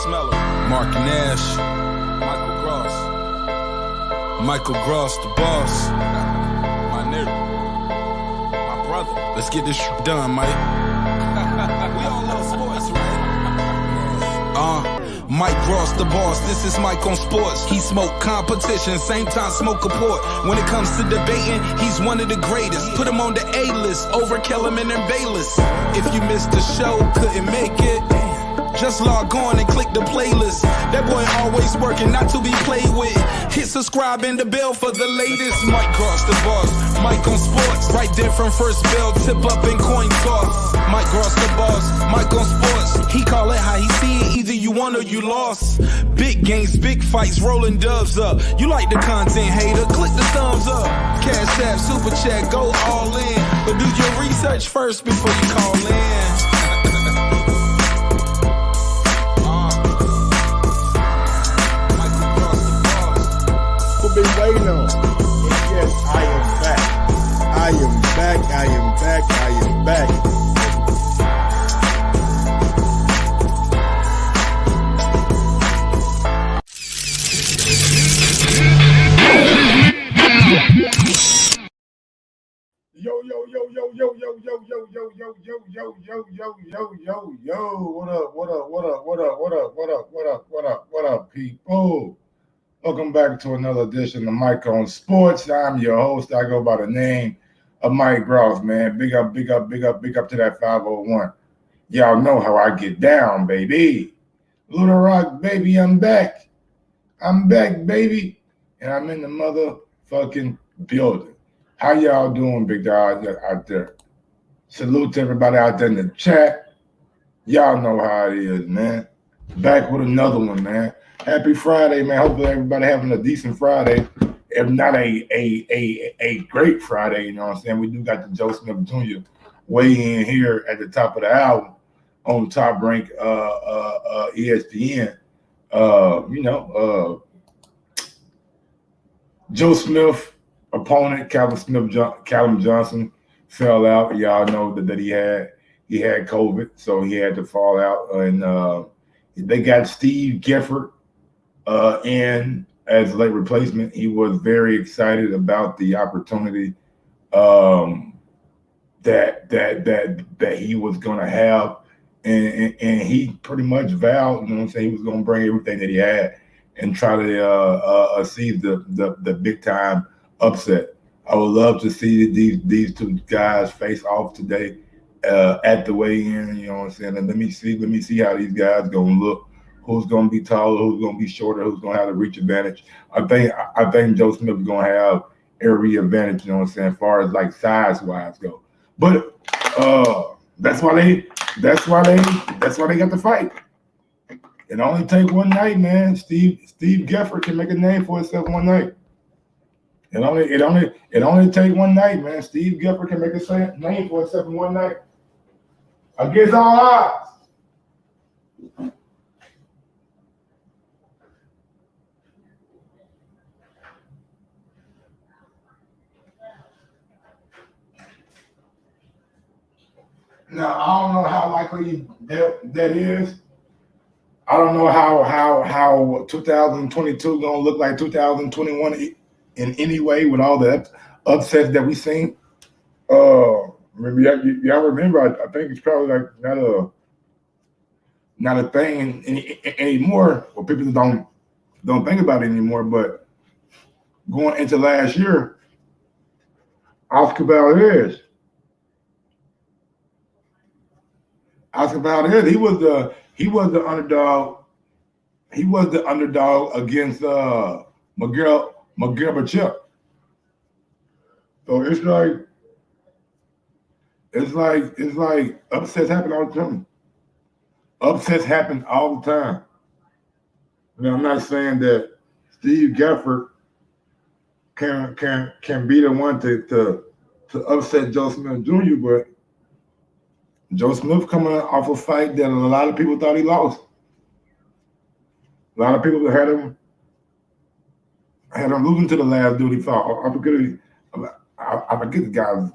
Smeller. Mark Nash. Michael Gross. Michael Gross, the boss. My nigga. My brother. Let's get this done, Mike. We all love sports, right? Mike Gross, the boss. This is Mike on sports. He smoke competition, same time smoke a port. When it comes to debating, he's one of the greatest. Put him on the A-list over Kellerman and Bayless. If you missed the show, couldn't make it, just log on and click the playlist. That boy always working, not to be played with. Hit subscribe and the bell for the latest. Mike Gross, the boss. Mike on sports. Right there from first bell, tip up and coin toss. Mike Gross, the boss. Mike on sports. He call it how he see it. Either you won or you lost. Big games, big fights, rolling dubs up. You like the content, hater? Click the thumbs up. Cash app, super chat, go all in. But do your research first before you call in. Been waiting on. Yes, I am back. I am back. I am back. I am back. Yo, yo, yo, yo, yo, yo, yo, yo, yo, yo, yo, yo, yo, yo, yo, yo, yo. What up, what up, what up, what up, what up, what up, what up, what up, what up, people? Welcome back to another edition of Mike on Sports. I'm your host. I go by the name of Mike Gross, man. Big up, big up, big up, big up to that 501. Y'all know how I get down, baby. Little Rock, baby, I'm back. I'm back, baby. And I'm in the motherfucking building. How y'all doing, big dogs out there? Salute to everybody out there in the chat. Y'all know how it is, man. Back with another one, man. Happy Friday, man. Hopefully everybody having a decent Friday. If not a great Friday, you know what I'm saying? We do got the Joe Smith Jr. weigh in here at the top of the hour on Top Rank ESPN. Joe Smith opponent, Callum Johnson, fell out. Y'all know that he had COVID, so he had to fall out. And they got Steve Gifford in as late replacement. He was very excited about the opportunity that he was going to have, and he pretty much vowed, you know what I'm saying, he was going to bring everything that he had and try to seize the big time upset. I would love to see these two guys face off today at the weigh-in. You know what I'm saying? And let me see how these guys gonna look. Who's gonna be taller? Who's gonna be shorter? Who's gonna have the reach advantage? I think Joe Smith is gonna have every advantage. You know what I'm saying, as far as like size wise go. But that's why they got the fight. It only take one night, man. Steve Gifford can make a name for himself one night. It only take one night, man. Steve Gifford can make a name for himself in one night. Against all odds. Now I don't know how likely that is. I don't know how 2022 gonna look like 2021 in any way with all the upsets that we seen. Y'all remember? I think it's probably like not a thing anymore. Well, people don't think about it anymore. But going into last year, Oscar Valdez, he was the underdog. He was the underdog against Miguel Bachip. So it's like upsets happen all the time. Upsets happen all the time. Now, I'm not saying that Steve Gifford can be the one to upset Joe Smith Jr., but Joe Smith coming off a fight that a lot of people thought he lost. A lot of people had him losing to the last dude he fought. I forget the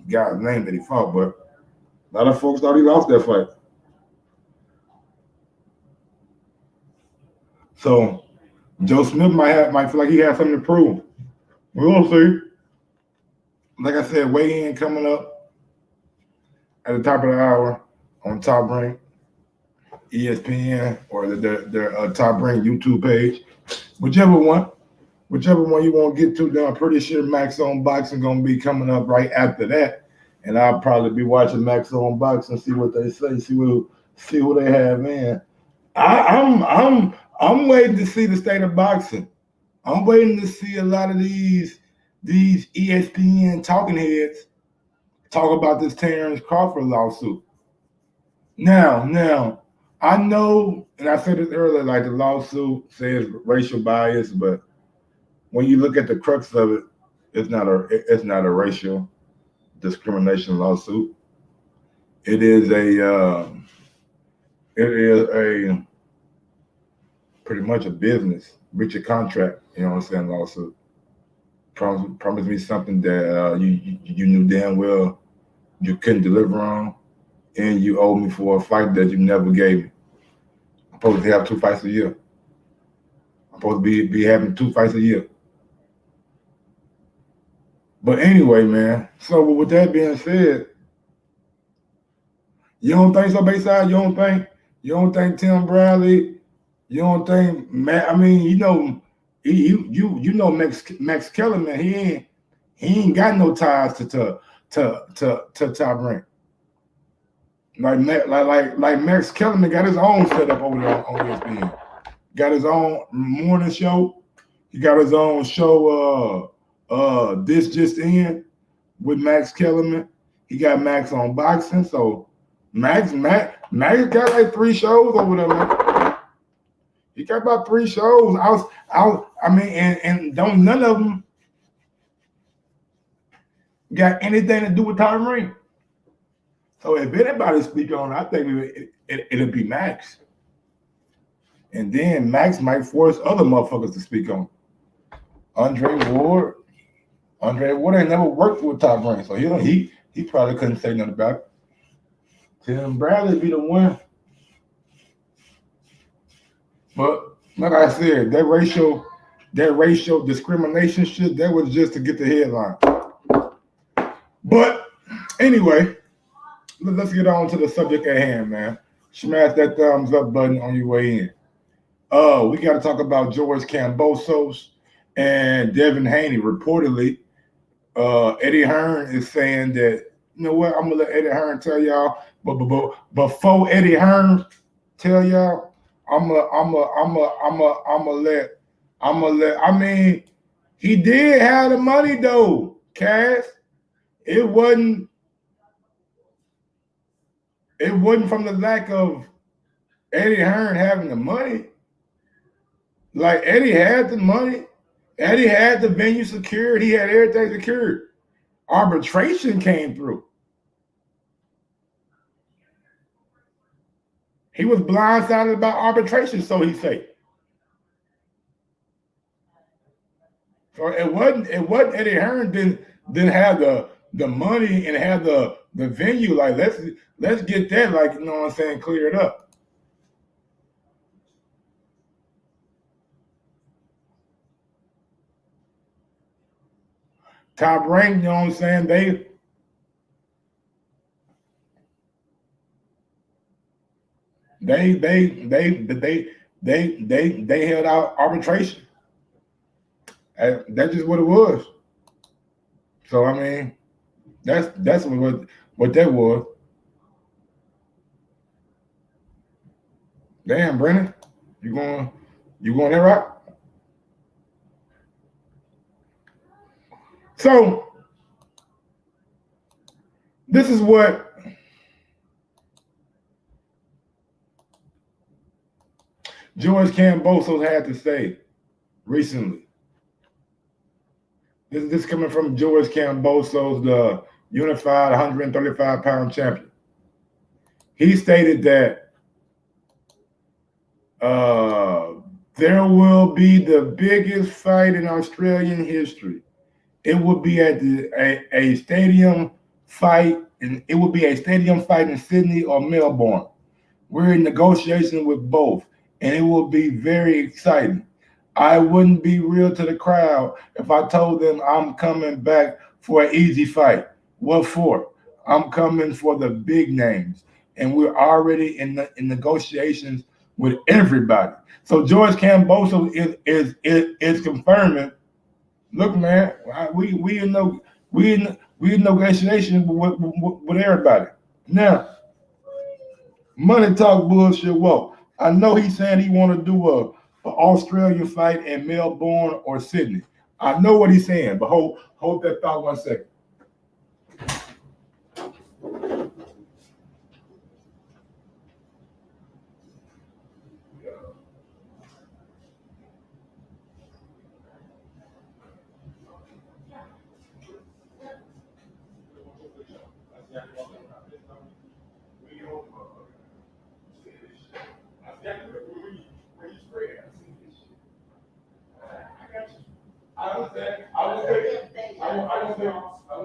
guy's name that he fought, but a lot of folks thought he lost that fight. So Joe Smith might feel like he has something to prove. We'll see. Like I said, weigh-in coming up at the top of the hour on Top Rank, ESPN, or their Top Rank YouTube page. Whichever one you want to get to, then I'm pretty sure Max on Boxing gonna be coming up right after that, and I'll probably be watching Max on Boxing, see what they say, see who they have in. I'm waiting to see the state of boxing. I'm waiting to see a lot of these ESPN talking heads talk about this Terrence Crawford lawsuit. Now, I know, and I said it earlier, like the lawsuit says racial bias, but when you look at the crux of it, it's not a racial discrimination lawsuit. It is a pretty much a business breach of contract. You know what I'm saying? Lawsuit. Promise me something that you knew damn well you couldn't deliver on, and you owe me for a fight that you never gave me. I'm supposed to have 2 fights a year. I'm supposed to be having 2 fights a year. But anyway, man, so with that being said, you don't think so, Bayside? You don't think Tim Bradley? You don't think Matt? I mean, you know Max Kellerman. He ain't got no ties to Top Rank. Like Max Kellerman got his own setup over there on ESPN. Got his own morning show. He got his own show. This just in with Max Kellerman. He got Max on Boxing. So Max got like 3 shows over there, man. He got about 3 shows. And don't none of them got anything to do with Top Rank. So if anybody speak on it, I think it'll be Max. And then Max might force other motherfuckers to speak on it. Andre Ward ain't never worked with Top Rank, so he probably couldn't say nothing about it. Tim Bradley be the one. But like I said, that racial discrimination shit, that was just to get the headline. But anyway, let's get on to the subject at hand, man. Smash that thumbs up button on your way in. We got to talk about George Kambosos and Devin Haney. Reportedly, Eddie Hearn is saying that, you know what, I'm gonna let Eddie Hearn tell y'all, but before Eddie Hearn tell y'all, I'm gonna let. I mean, he did have the money though, Cass. It wasn't from the lack of Eddie Hearn having the money. Like, Eddie had the money. Eddie had the venue secured. He had everything secured. Arbitration came through. He was blindsided about arbitration, so he said. So it wasn't Eddie Hearn didn't have the money and have the venue. Like, let's get that, like, you know what I'm saying, cleared up. Top Rank, you know what I'm saying? They held out arbitration. That's just what it was. So I mean, that's what that was. Damn, Brennan, you going that route? So this is what George Kambosos had to say recently. This is coming from George Kambosos, the unified 135-pound champion. He stated that there will be the biggest fight in Australian history. It would be at a stadium fight, and it would be a stadium fight in Sydney or Melbourne. We're in negotiation with both. and it will be very exciting. I wouldn't be real to the crowd if I told them I'm coming back for an easy fight. What for? I'm coming for the big names, and we're already in negotiations with everybody. So George Kambosos is confirming. Look, man, we in no we in negotiation with everybody. Now, money talk, bullshit walk. I know he's saying he want to do an Australian fight in Melbourne or Sydney. I know what he's saying, but hold that thought 1 second. I don't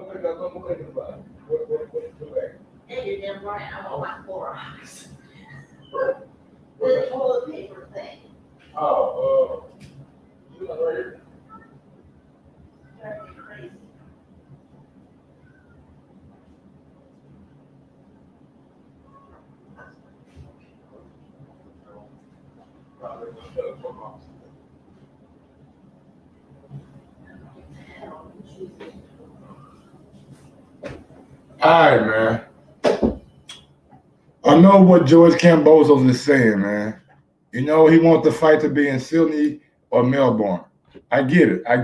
think that's what I'm thinking about. What And you're damn right, I want my 4 eyes. The toilet paper thing. Oh, you know right here. Drives me crazy. All right, man. I know what George Kambosos is saying, man. You know, he wants the fight to be in Sydney or Melbourne. I get it. I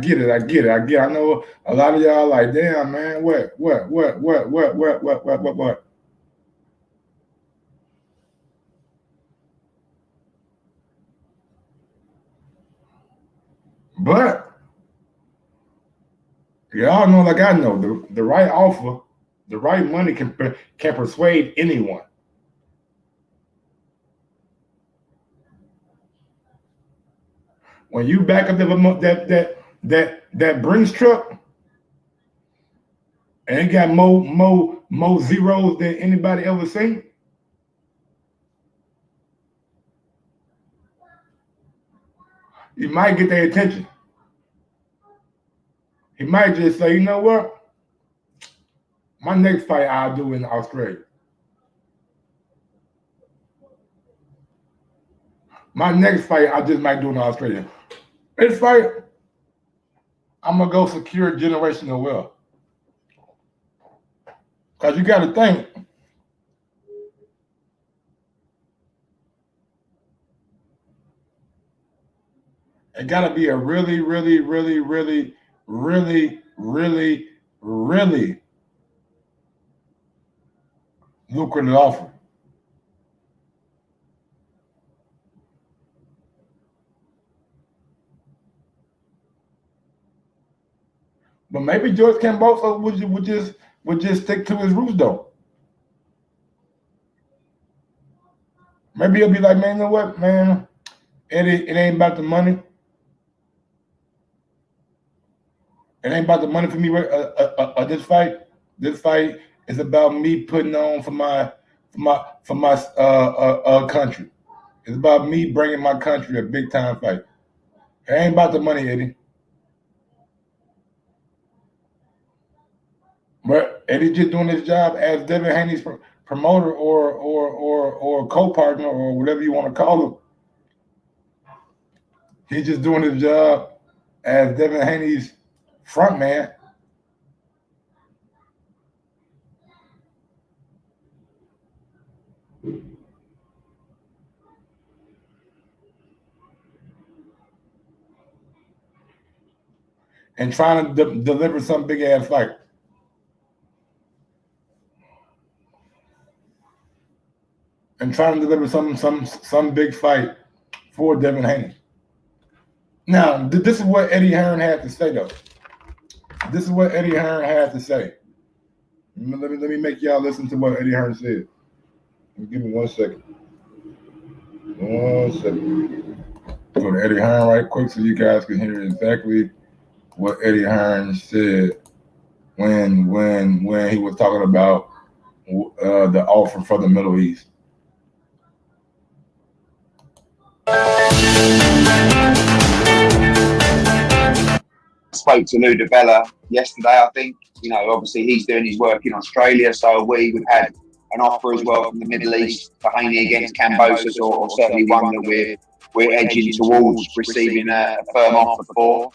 know a lot of y'all like, damn, man, what? But y'all know, like I know, the right offer, the right money can persuade anyone. When you back up that Brinks truck and it got more zeros than anybody ever seen, you might get their attention. He might just say, you know what? My next fight I'll do in Australia. My next fight I just might do in Australia. This fight, I'm gonna go secure generational wealth. Cause you gotta think, it gotta be a really lucrative offer. But maybe George Kambosos would just stick to his roots though. Maybe he'll be like, man, you know what, man? It ain't about the money. It ain't about the money for me. This fight is about me putting on for my country. It's about me bringing my country a big time fight. It ain't about the money, Eddie. But Eddie's just doing his job as Devin Haney's promoter or co-partner or whatever you want to call him. He's just doing his job as Devin Haney's front man. And trying to deliver some big ass fight. And trying to deliver some big fight for Devin Haney. Now, this is what Eddie Hearn had to say, though. This is what Eddie Hearn had to say. Let me make y'all listen to what Eddie Hearn said. Give me 1 second. 1 second. Go to Eddie Hearn right quick so you guys can hear exactly what Eddie Hearn said when he was talking about the offer for the Middle East. Spoke to Lou DeBella yesterday, I think. You know, obviously he's doing his work in Australia, so we've had an offer as well from the Middle East for Haney against Kambosos, or certainly one that we're edging towards receiving a firm offer for.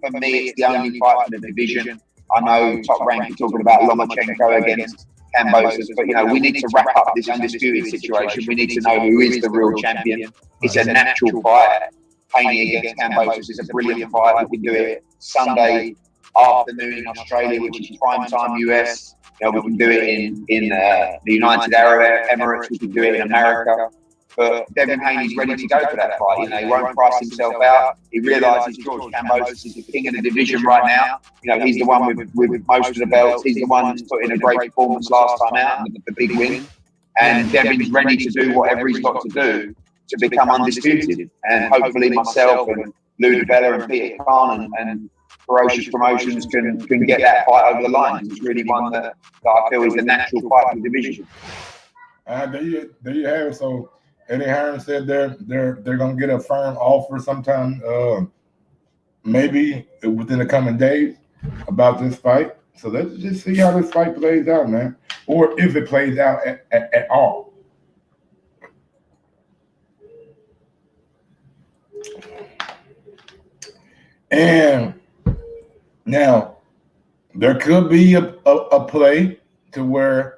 For me, it's the only fight for the division. I know Top Rank are talking about Lomachenko against Kambosos, but you know, we need to wrap up this undisputed situation. We need to know who is the real champion. It's a natural fight. Haney against Kambosos is a brilliant fight. We can do it Sunday afternoon in Australia, which is prime time US. You know, we can do it in the United Arab Emirates. We can do it in America. But Devin Haney's ready to go for that fight. You know, he won't price himself out. He realises George Kambosos is the king of the division right now. You know, he's the one with most of the belts. He's the one that's put in a great performance last time out, and the big win. And Devin's ready to do whatever he's got to do to become undisputed. And hopefully myself and Lou DeBella and Peter Hearn and Ferocious Promotions can get that fight over the line. It's really one that I feel is the natural fight for the division. There you have it. So Eddie Hearn said they're gonna get a firm offer sometime, maybe within the coming days, about this fight. So let's just see how this fight plays out, man, or if it plays out at all. And now there could be a play to where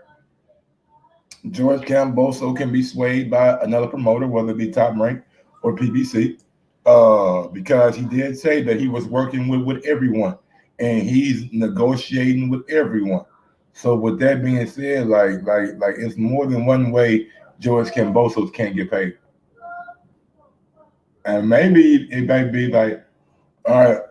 George Kambosos can be swayed by another promoter, whether it be Top Rank or PBC, because he did say that he was working with everyone and he's negotiating with everyone. So with that being said, like it's more than one way George Kambosos can't get paid. And maybe it might be like, all right,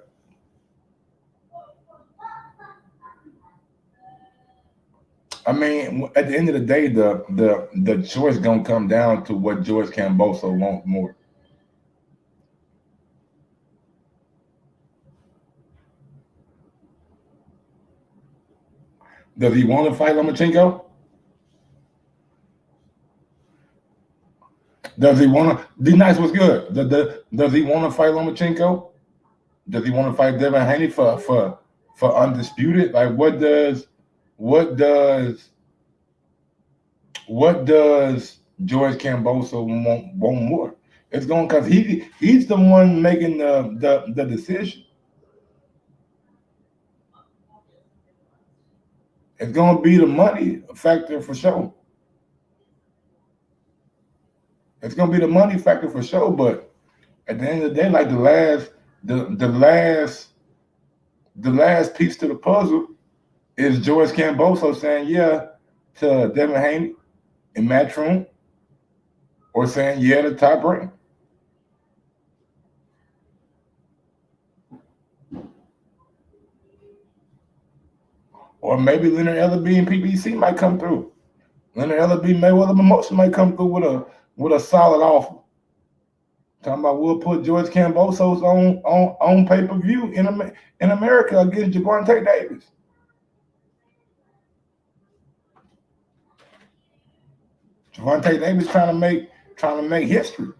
I mean, at the end of the day, the choice gonna come down to what George Kambosos wants more. Does he want to fight Lomachenko? Does he want to? D-Nice was good. Does he want to fight Lomachenko? Does he want to fight Devin Haney for undisputed? Like, what does George Kambosos want more? It's going because he's the one making the decision. It's going to be the money factor for sure. It's going to be the money factor for sure. But at the end of the day, like the last piece to the puzzle is George Kambosos saying yeah to Devin Haney in Matchroom, or saying yeah to Top Rank. Or maybe Leonard Ellerby and PBC might come through. Leonard Ellerby, Mayweather Promotion might come through with a solid offer. Talking about we'll put George Kambosos on pay-per-view in America against Gervonta Davis. Gervonta Davis trying to make history,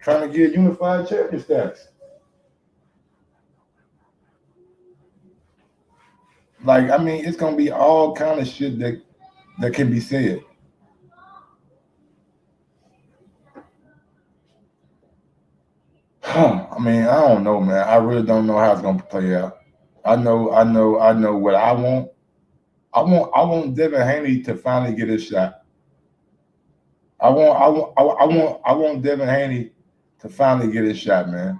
trying to get unified champion status. Like, I mean, it's gonna be all kind of shit that can be said. I mean, I don't know, man. I really don't know how it's gonna play out. I know what I want. I want Devin Haney to finally get his shot. I want Devin Haney to finally get his shot, man.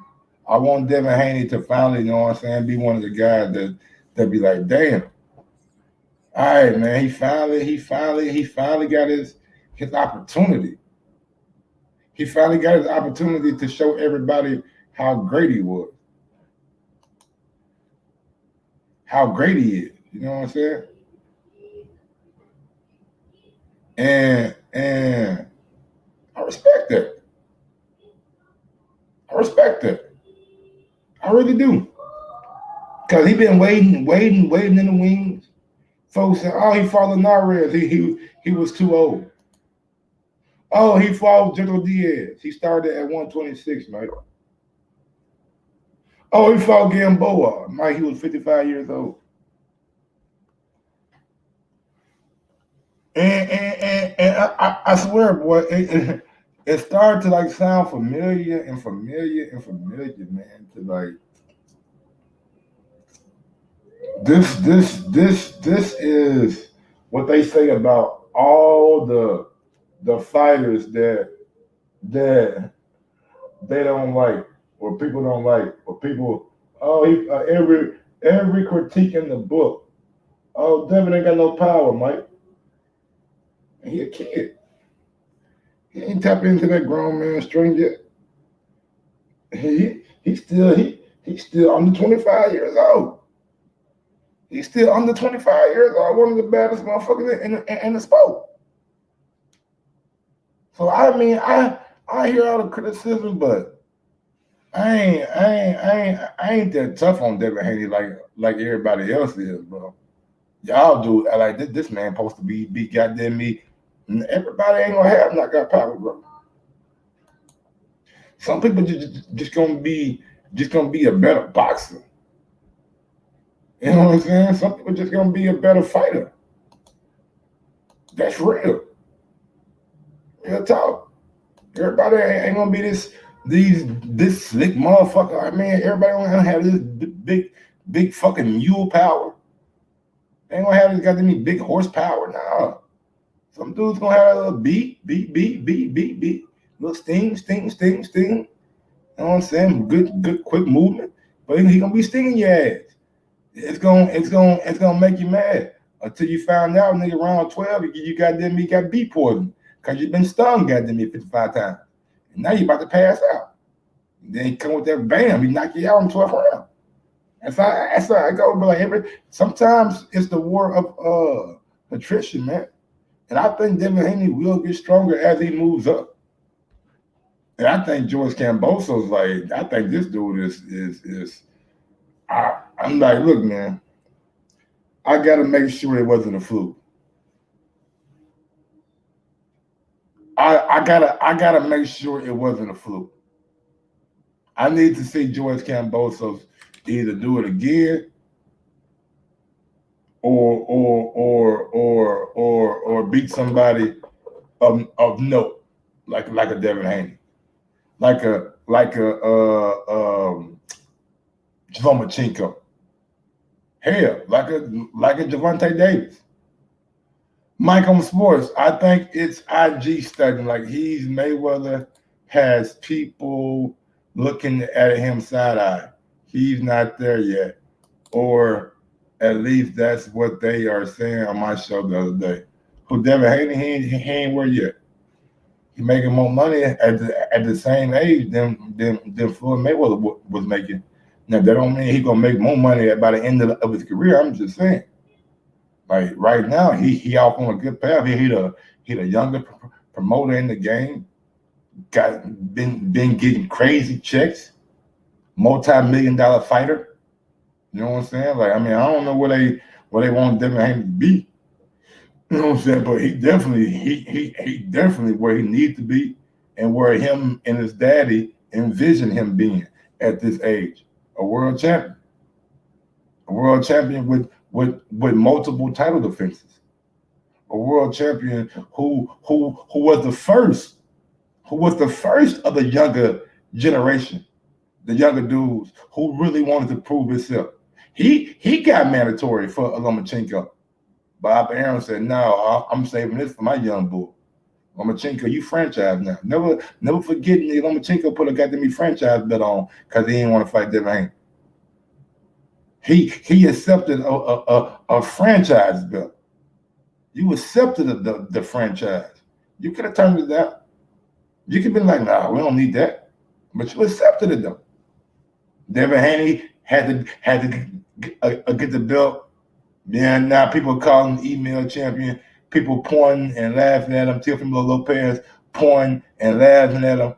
I want Devin Haney to finally, you know what I'm saying, be one of the guys that be like, damn. All right, man. He finally got his opportunity. He finally got his opportunity to show everybody how great he was. How great he is. You know what I'm saying? And I respect that. I really do. Because he been waiting in the wings. Folks said, oh, he followed Narez. He was too old. Oh, he fought Gentle Diaz. He started at 126, Mike. Oh, he fought Gamboa. Mike, he was 55 years old. And I swear, boy, it started to like sound familiar, man. To like this is what they say about all the fighters that they don't like, or people don't like, or people. Oh, every critique in the book. Oh, Devin ain't got no power, Mike. He a kid. He ain't tapping into that grown man strength yet. He's still under 25 years old. He's still under 25 years old. One of the baddest motherfuckers in the sport. So I mean, I hear all the criticism, but I ain't that tough on Devin Haney like everybody else is, bro. Y'all do like this man supposed to be goddamn me. Everybody ain't gonna have not got power, bro. Some people just gonna be a better boxer. You know what I'm saying? Some people just gonna be a better fighter. That's real. Real talk. Everybody ain't gonna be this slick motherfucker. I mean, everybody gonna have this big fucking mule power. They ain't gonna have this goddamn big horsepower. Nah. Some dudes gonna have a little beat. Little sting. You know what I'm saying? Good quick movement. But he gonna be stinging your ass. It's gonna make you mad. Until you found out, nigga, around 12, you got bee poison. Cause you've been stung goddamn 55 times. And now you about to pass out. And then you come with that bam, he knock you out in 12th round. That's how I go. But like sometimes it's the war of attrition, man. And I think Devin Haney will get stronger as he moves up. And I think George Kambosos, like, I think this dude is I'm like, look, man, I gotta make sure it wasn't a fluke. I gotta make sure it wasn't a fluke. I need to see George Kambosos either do it again or beat somebody of note, like a Devin Haney, like a Lomachenko. Hell, like a Gervonta Davis. Mike on sports, I think it's IG studying. Like Mayweather has people looking at him side eye. He's not there yet, or at least that's what they are saying on my show the other day. Who Devin Haney, he ain't where yet. He making more money at the same age than Floyd Mayweather was making. Now that don't mean he's gonna make more money by the end of his career. I'm just saying. Like right now, he off on a good path. He the younger promoter in the game. Been getting crazy checks. Multi-million-dollar fighter. You know what I'm saying? Like, I mean, I don't know where they want Devin Haney to be. You know what I'm saying? But he definitely where he needs to be, and where him and his daddy envision him being at this age. A world champion. A world champion with multiple title defenses. A world champion who was the first of the younger generation. The younger dudes who really wanted to prove himself. He got mandatory for Lomachenko. Bob Aaron said, no, I'm saving this for my young bull. Lomachenko, you franchise now. Never forget Lomachenko put a goddamn franchise bet on because he didn't want to fight Devin Haney. He accepted a franchise belt. You accepted the franchise. You could have turned it down. You could have been like, nah, we don't need that. But you accepted it though. Devin Haney had to get the belt. Yeah, now people call him email champion. People pointing and laughing at him. Teofimo Lopez pointing and laughing at him.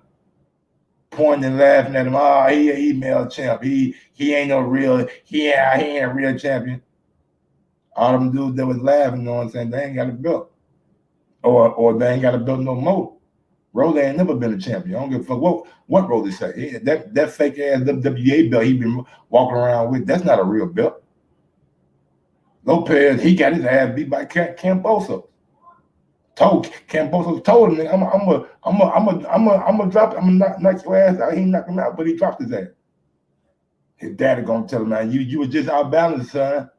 Oh, he an email champ. He ain't no real. He ain't a real champion. All them dudes that was laughing, you know what I'm saying? They ain't got a belt, or they ain't got a belt no more. Rolly ain't never been a champion. I don't give a fuck what Rolly say. That fake ass WWA belt he been walking around with, that's not a real belt. Lopez, he got his ass beat by Kambosos. Kambosos told him, I'm gonna drop, I'm gonna knock your ass out. He knocked him out, but he dropped his ass. His daddy gonna tell him, man, you were just outbalanced, son.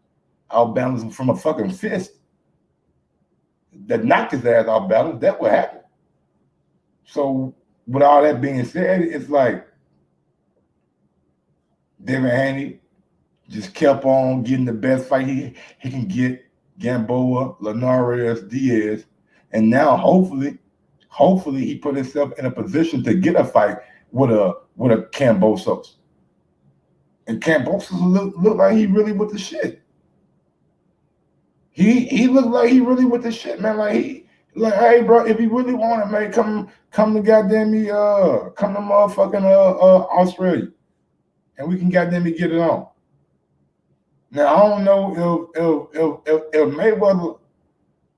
Outbalanced from a fucking fist. That knocked his ass outbalanced. That what happened. So with all that being said, it's like Devin Haney just kept on getting the best fight he can get. Gamboa, Linares, Diaz, and now hopefully he put himself in a position to get a fight with a Kambosos. And Kambosos look like he really with the shit. He looked like he really with the shit, man. Like, hey, bro, if you really want it, man, come to goddamn me, come to motherfucking Australia, and we can goddamn me get it on. Now I don't know if Mayweather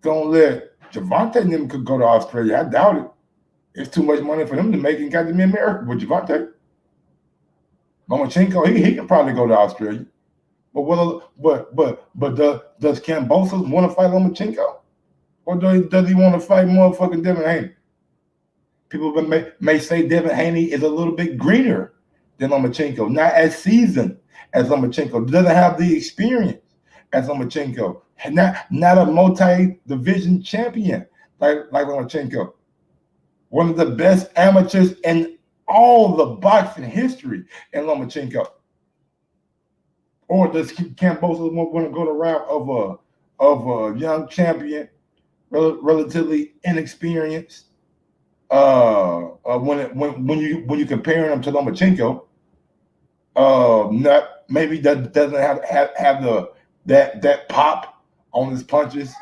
gonna let Javante and them could go to Australia. I doubt it. It's too much money for them to make in goddamn America with Javante. Lomachenko, he can probably go to Australia. But does Kambosos want to fight Lomachenko? Or does he want to fight motherfucking Devin Haney? People may say Devin Haney is a little bit greener than Lomachenko, not as seasoned as Lomachenko, doesn't have the experience as Lomachenko, not a multi-division champion like Lomachenko. One of the best amateurs in all the boxing history in Lomachenko. Or does Kambosos want to go the route of a young champion, relatively inexperienced? When you comparing him to Lomachenko, maybe that doesn't have that pop on his punches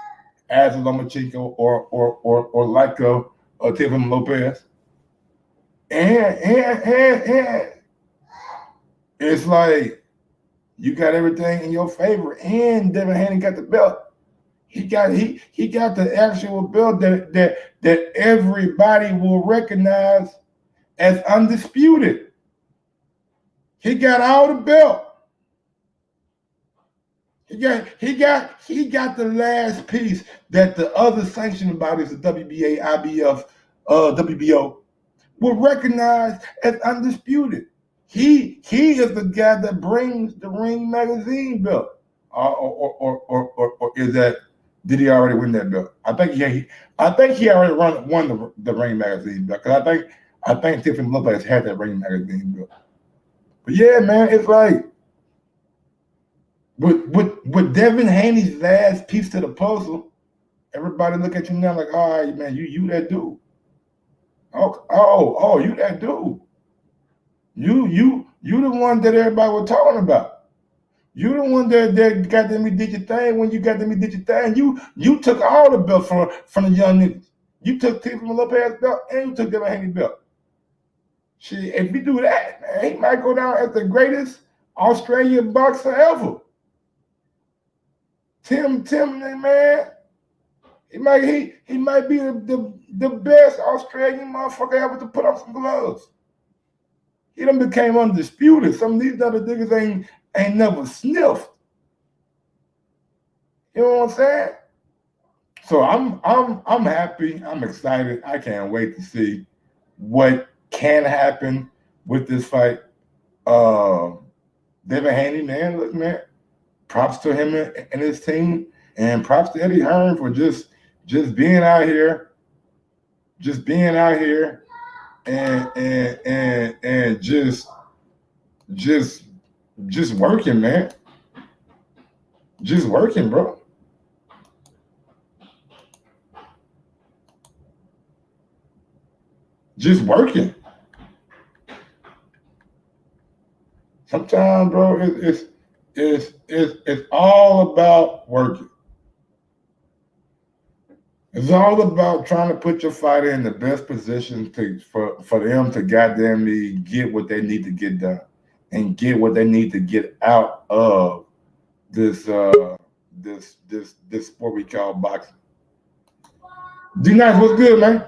as a Lomachenko or like a Devin Lopez, and it's like you got everything in your favor, and Devin Haney got the belt. He got the actual belt that everybody will recognize as undisputed. He got all the belt. He got the last piece that the other sanctioning bodies, the WBA, IBF, WBO, will recognize as undisputed. He is the guy that brings the Ring magazine belt, or is that? Did he already win that belt? I think he already won the Ring magazine belt, because I think Tiffany Lopez had that Ring magazine belt. But yeah, man, it's like with Devin Haney's last piece to the puzzle, everybody look at you now like, all right, man, you that dude. Oh, you that dude. You the one that everybody was talking about. You the one that got them did your thing when you got them did your thing. You took all the belts from the young niggas. You took Tiffany Lopez belt and you took Devin Haney belt. Shit, if you do that, man, he might go down as the greatest Australian boxer ever. Tim, man, he might be the best Australian motherfucker ever to put on some gloves. He done became undisputed. Some of these other niggas ain't never sniffed. You know what I'm saying? So I'm happy. I'm excited. I can't wait to see what can happen with this fight. Devin Haney, man, look, man, props to him and his team, and props to Eddie Hearn for just being out here, and just working, man. Just working, bro. Just working. Sometimes, bro, it's all about working. It's all about trying to put your fighter in the best position for them to goddamn me get what they need to get done and get what they need to get out of this sport we call boxing. D-Nice, what's good, man?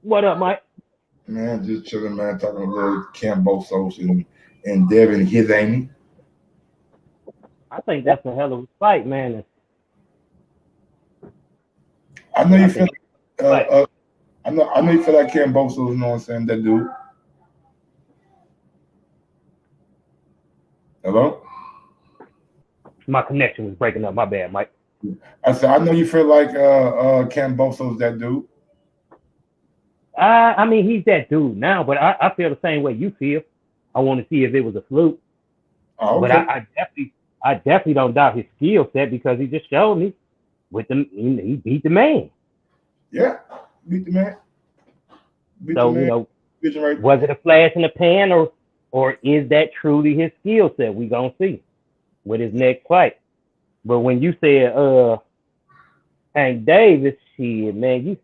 What up, Mike? Man, just chilling, man. Talking a little Kambosos and Devin Haney. I think that's a hell of a fight, man. I know you I feel. think Right. I know you feel like Kambosos. You know what I'm saying? That dude. Hello. My connection was breaking up. My bad, Mike. I said I know you feel like Kambosos. That dude. I mean, he's that dude now, but I feel the same way you feel. I want to see if it was a fluke, Oh, but okay. I definitely don't doubt his skill set because he just showed me with them. He beat the man. Yeah. Beat the man. Beat the So man. Vision right. was it a flash in the pan or is that truly his skill set? We gonna see with his next fight. But when you said Hank Davis, shit, man,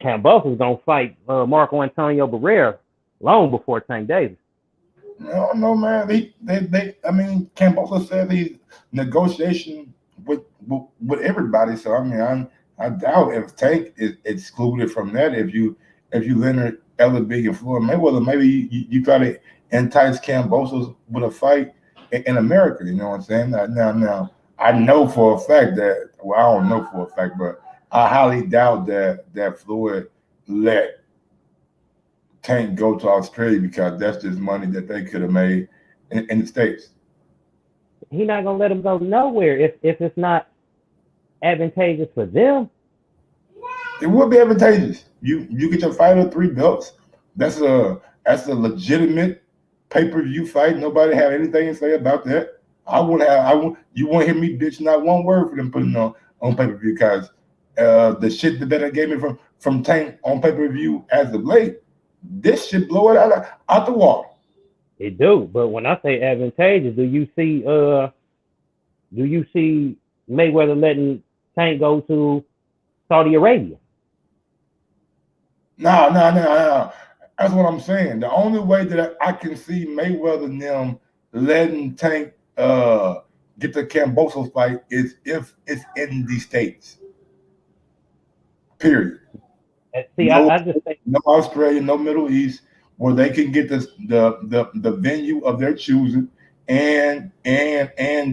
Kambosos gonna fight Marco Antonio Barrera long before Tank Davis. No, man. They. I mean, Kambosos said he's negotiation with everybody. So I mean, I doubt if Tank is excluded from that. If you Leonard Ellerby and Floyd Mayweather, maybe you try to entice Kambosos with a fight in America. You know what I'm saying? Now, I know for a fact that. Well, I don't know for a fact, but I highly doubt that Floyd let Tank go to Australia because that's just money that they could have made in the States. He's not gonna let him go nowhere if it's not advantageous for them. It would be advantageous. You get your fight of 3 belts. That's a legitimate pay-per-view fight. Nobody have anything to say about that. You won't hear me bitch not one word for them putting on pay-per-view because the shit that they gave me from Tank on pay-per-view as of late, this shit blow it out the water. It do, but when I say advantageous, do you see Mayweather letting Tank go to Saudi Arabia? No. That's what I'm saying. The only way that I can see Mayweather and them letting Tank get the Kambosos fight is if it's in the States. Period. See, No, I just think no Australia, no Middle East, where they can get the venue of their choosing and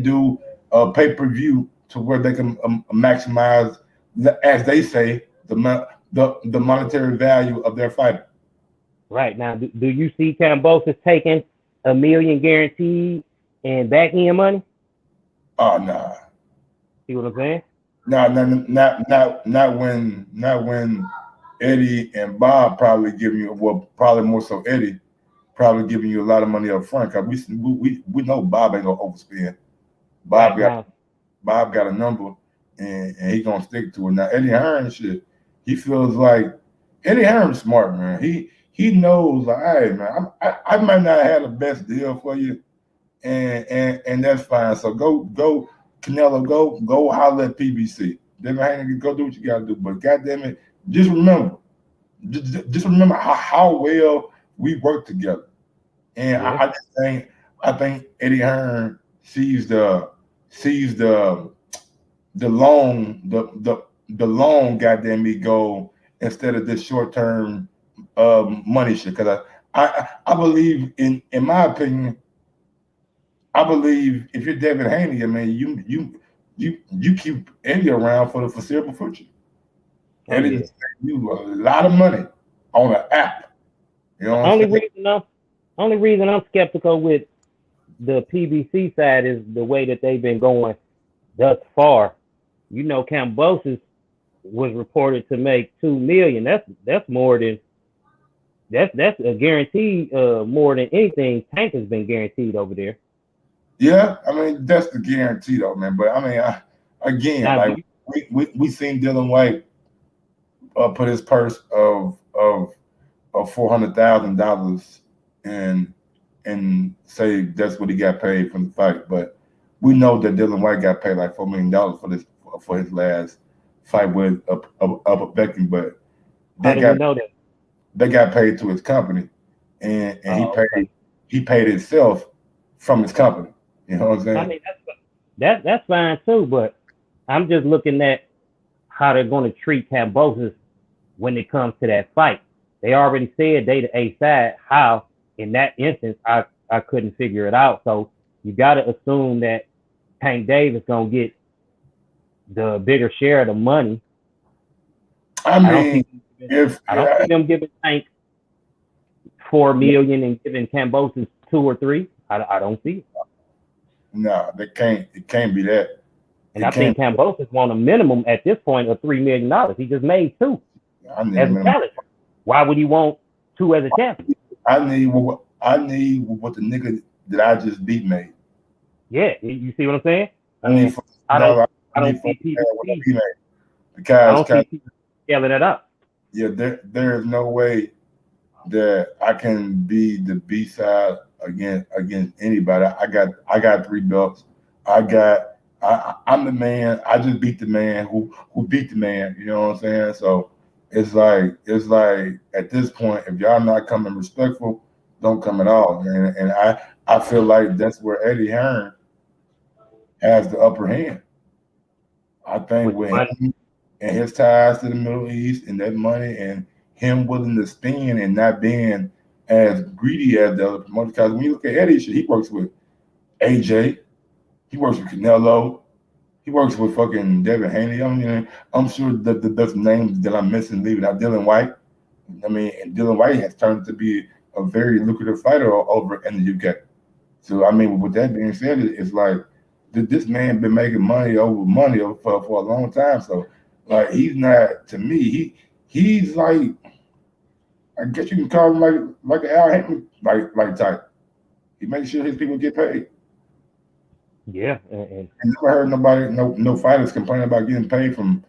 do a pay-per-view to where they can maximize, as they say, the monetary value of their fighter. right now, do you see Kambosos taking $1 million guaranteed and back end money? Oh nah. See what I'm saying? No, not when Eddie and Bob probably giving you, well, probably more so Eddie, probably giving you a lot of money up front because we know Bob ain't gonna overspend. Bob got a number and he gonna stick to it. Now Eddie Hearn shit, he feels like Eddie Hearn's smart, man. He knows like, hey man, I might not have the best deal for you, and that's fine. So go Canelo, go holler at PBC. Devin Haney, go do what you gotta do. But goddamn it, just remember how well we work together. And Yeah. I think Eddie Hearn sees the long goddamn me go instead of this short term money shit. Because I believe in my opinion, I believe if you're Devin Haney, I mean you keep Eddie around for the foreseeable future. Eddie save you a lot of money on an app. You know what I'm saying? Only reason I'm skeptical with the PBC side is the way that they've been going thus far. You know, Kambosos was reported to make $2 million. That's more than that's a guarantee more than anything Tank has been guaranteed over there. Yeah, I mean that's the guarantee though, man. But I mean, like we seen Dylan White put his purse of $400,000 and say that's what he got paid from the fight. But we know that Dylan White got paid like $4 million for his last fight with Upper Beckham. But we know that? They got paid to his company, and he paid himself from his company. You know what I'm saying? I mean that's fine too, but I'm just looking at how they're going to treat Kambosos when it comes to that fight. They already said they the A side. How in that instance I couldn't figure it out. So you gotta assume that Tank Davis gonna get the bigger share of the money. I mean, I don't see them giving Tank $4 million and giving Kambosos 2 or 3. I don't see it. No, they can't. It can't be that. And I think Kambosos want a minimum at this point of $3 million. He just made 2 as a talent. Why would he want 2 as a champion? I need what the nigga that I just beat made. Yeah, you see what I'm saying? I don't see people yelling it up. Yeah, there is no way that I can be the B side against anybody. I got 3 belts. I'm the man. I just beat the man who beat the man. You know what I'm saying? So it's like at this point, if y'all not coming respectful, don't come at all. And I feel like that's where Eddie Hearn has the upper hand. I think with him and his ties to the Middle East and that money and him willing to spend and not being as greedy as the other promoters. Because when you look at Eddie, he works with AJ, he works with Canelo, he works with fucking Devin Haney. I mean, I'm sure that there's names that I'm missing, leaving out Dylan White. I mean, and Dylan White has turned to be a very lucrative fighter over in the UK. So, I mean, with that being said, it's like this man been making money for a long time. So, like, he's not, to me, he's like, I guess you can call him like an Al Haney like type. He makes sure his people get paid. Yeah, I never heard nobody, no fighters complain about getting paid from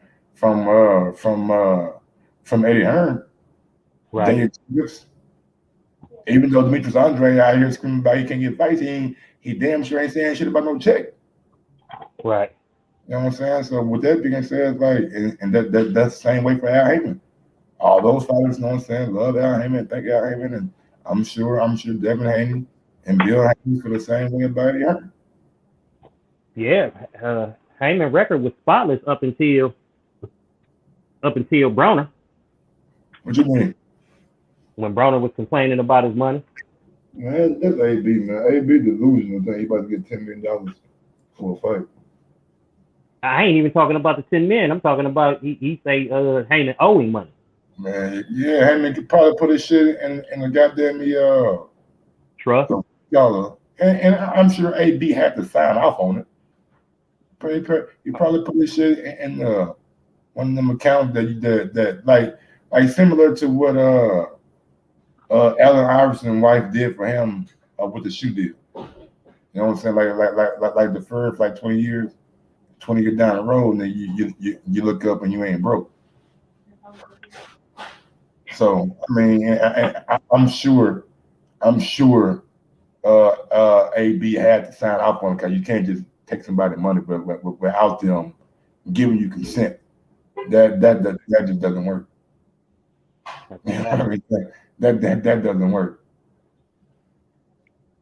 Eddie Hearn. Right. Even though Demetrius Andre out here screaming about he can't get fights, he damn sure ain't saying shit about no check. Right. You know what I'm saying? So with that being said, like, and that's the same way for Al Heyman. All those fighters, you know what I'm saying, love Al Heyman, thank Al Heyman, and I'm sure Devin Haney and Bill Haney feel the same way about Eddie Hearn. Yeah, Heyman record was spotless up until Broner. What you mean? When Broner was complaining about his money. Man, that's AB, man. AB delusional. He about to get $10 million for a fight. I ain't even talking about the 10 million. I'm talking about he say Heyman owing money. Man, yeah, Heyman could probably put his shit in the goddamn trust. Y'all, and I'm sure AB had to sign off on it. He probably put his shit in one of them accounts that like similar to what Allen Iverson's wife did for him with the shoe deal. You know what I'm saying? Like deferred for like 20 years down the road, and then you look up and you ain't broke. So I mean, I'm sure AB had to sign off on it because you can't just take somebody's money without them giving you consent. That just doesn't work. That doesn't work.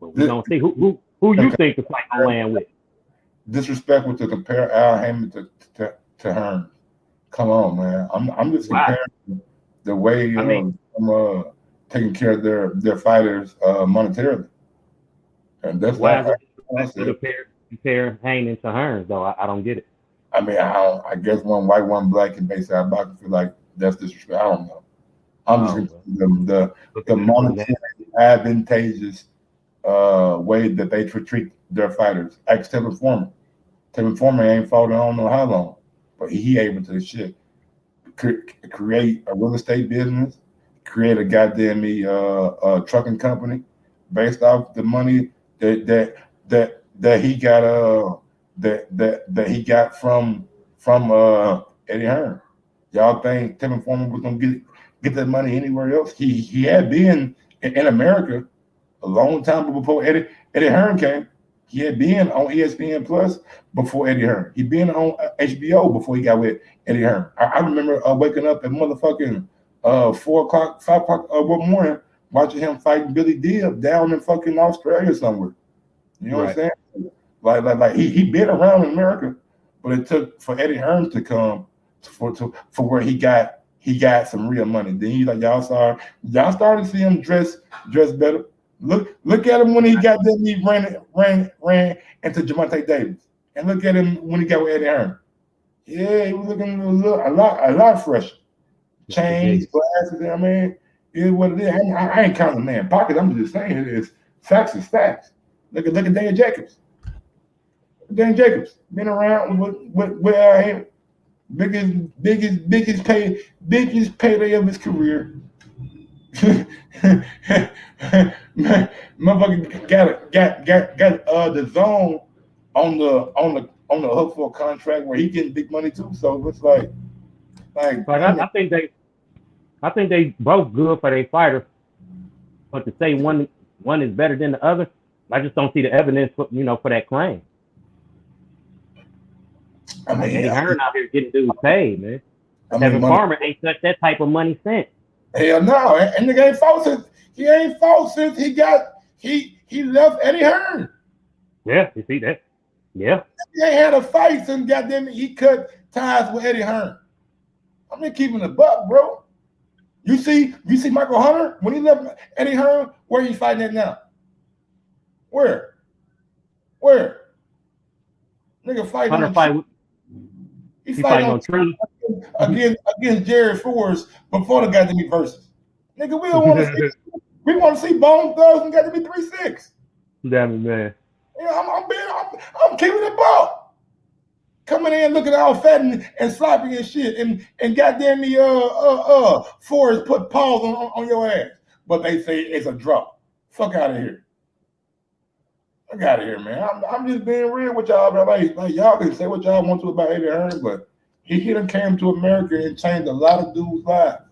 But we don't see who you think the fight gonna land with. Disrespectful to compare Al Heyman to Hearn. Come on, man. I'm just comparing the way I'm taking care of their fighters monetarily. And that's why is it compare Haney to Hearn, though? I don't get it. I mean, I guess one white, one black, and based out boxing feel like that's disrespect. I don't know. I'm just the monetary advantageous way that they treat their fighters. Ask Tevin Foreman. Tevin Foreman ain't fought in I don't know how long, but he able to create a real estate business, create a goddamn trucking company based off the money that he got that he got from Eddie Hearn. Y'all think Tevin Foreman was gonna get that money anywhere else? He had been in America a long time before Eddie Hearn came. He had been on ESPN Plus before Eddie Hearn. He'd been on HBO before he got with Eddie Hearn. I remember waking up at motherfucking 4 o'clock, 5 o'clock one morning, watching him fighting Billy Dibb down in fucking Australia somewhere. You know what I'm saying? Like he been around in America, but it took for Eddie Hearn to come for where he got he got some real money. Then y'all started to see him dress better. Look at him when he got there. He ran into Javante Davis, and look at him when he got with Eddie Hearn. Yeah, he was looking a lot fresher. Chains, glasses. I mean, it is what it is. I ain't counting man pockets. I'm just saying it is facts is facts. Look at Dan Jacobs. Dan Jacobs been around with him. Biggest payday of his career. Motherfucker got the zone on the hook for a contract where he getting big money too. So it's like But I think they both good for their fighters. But to say one is better than the other, I just don't see the evidence for that claim. I mean, Eddie Hearn out here getting dudes paid, man. Devin Farmer ain't touched that type of money since. Hell no, and nigga ain't fought since he left Eddie Hearn. Yeah, you see that? Yeah. He ain't had a fight since goddamn he cut ties with Eddie Hearn. I'm just keeping the buck, bro. You see Michael Hunter when he left Eddie Hearn, where he fighting at now? Where? Nigga fighting Hunter fight. He fighting on trees against Jared Forrest before the goddamn versus. Nigga, we don't want to see. We want to see Bone Thugs and got to be 3-6. Damn it, man. Yeah, I'm keeping it ball. Coming in looking all fat and sloppy and shit, and goddamn me Forrest put paws on your ass, but they say it's a drop. Fuck out of here. Fuck out of here, man. I'm just being real with y'all, bro. Like y'all can say what y'all want to about Eddie Hearn, but he done came to America and changed a lot of dudes' lives.